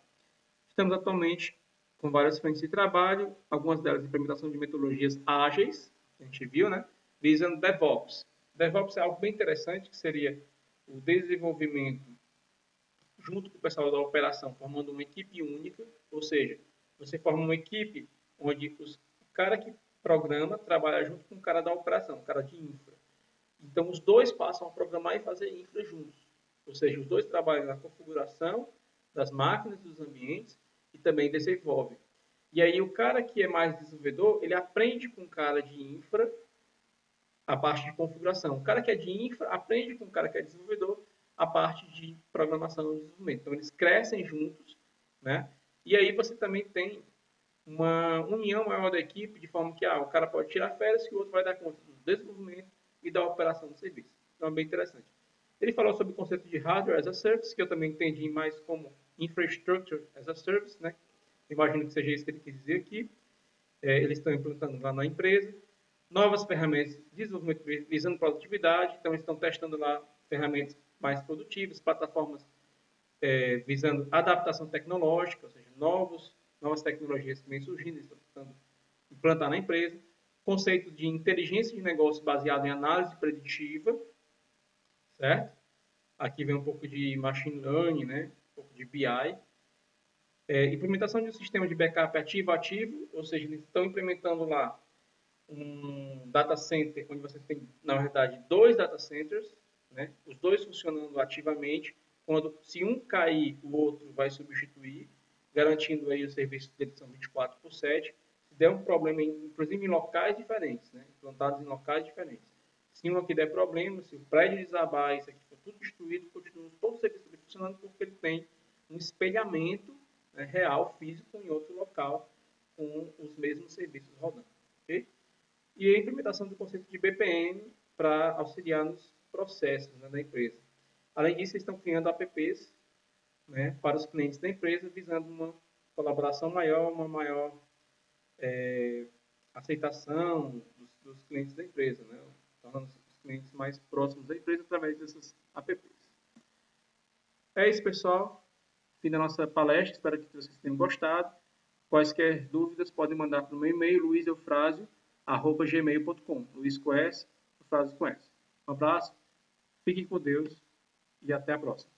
Estamos atualmente com várias frentes de trabalho, algumas delas implementação de metodologias ágeis, que a gente viu, né? Visando DevOps. DevOps é algo bem interessante, que seria o desenvolvimento junto com o pessoal da operação, formando uma equipe única, ou seja, você forma uma equipe onde o cara que programa trabalha junto com o cara da operação, o cara de infra. Então, os dois passam a programar e fazer infra juntos. Ou seja, os dois trabalham na configuração das máquinas, dos ambientes e também desenvolvem. E aí, o cara que é mais desenvolvedor, ele aprende com o cara de infra a parte de configuração. O cara que é de infra aprende com o cara que é desenvolvedor a parte de programação e desenvolvimento. Então, eles crescem juntos, né? E aí você também tem uma união maior da equipe, de forma que o cara pode tirar férias e o outro vai dar conta do desenvolvimento e da operação do serviço. Então, é bem interessante. Ele falou sobre o conceito de Hardware as a Service, que eu também entendi mais como Infrastructure as a Service, né? Imagino que seja isso que ele quis dizer aqui. Eles estão implantando lá na empresa. Novas ferramentas de desenvolvimento visando produtividade, então eles estão testando lá ferramentas mais produtivas, plataformas visando adaptação tecnológica, ou seja, novas tecnologias que vêm surgindo, eles estão tentando implantar na empresa. Conceito de inteligência de negócio baseado em análise preditiva, certo? Aqui vem um pouco de machine learning, né? Um pouco de BI. Implementação de um sistema de backup ativo, ou seja, eles estão implementando lá um data center onde você tem, na verdade, 2 data centers, né? Os dois funcionando ativamente. Se um cair, o outro vai substituir, garantindo aí o serviço de edição 24/7. Se der um problema, inclusive em locais diferentes, né? Implantados em locais diferentes. Se um aqui der problema, se o prédio desabar, isso aqui for tudo destruído, continua todo o serviço funcionando porque ele tem um espelhamento, né, real, físico, em outro local, com os mesmos serviços rodando. Okay? E a implementação do conceito de BPM para auxiliar nos processos, né, da empresa. Além disso, eles estão criando apps, né, para os clientes da empresa, visando uma colaboração maior, uma maior aceitação dos clientes da empresa, né, tornando os clientes mais próximos da empresa através dessas apps. É isso, pessoal. Fim da nossa palestra. Espero que vocês tenham gostado. Quaisquer dúvidas, podem mandar para o meu e-mail, luiseufrasio@gmail.com. Luiz com S, Eufrásio com S. Um abraço, fiquem com Deus e até a próxima.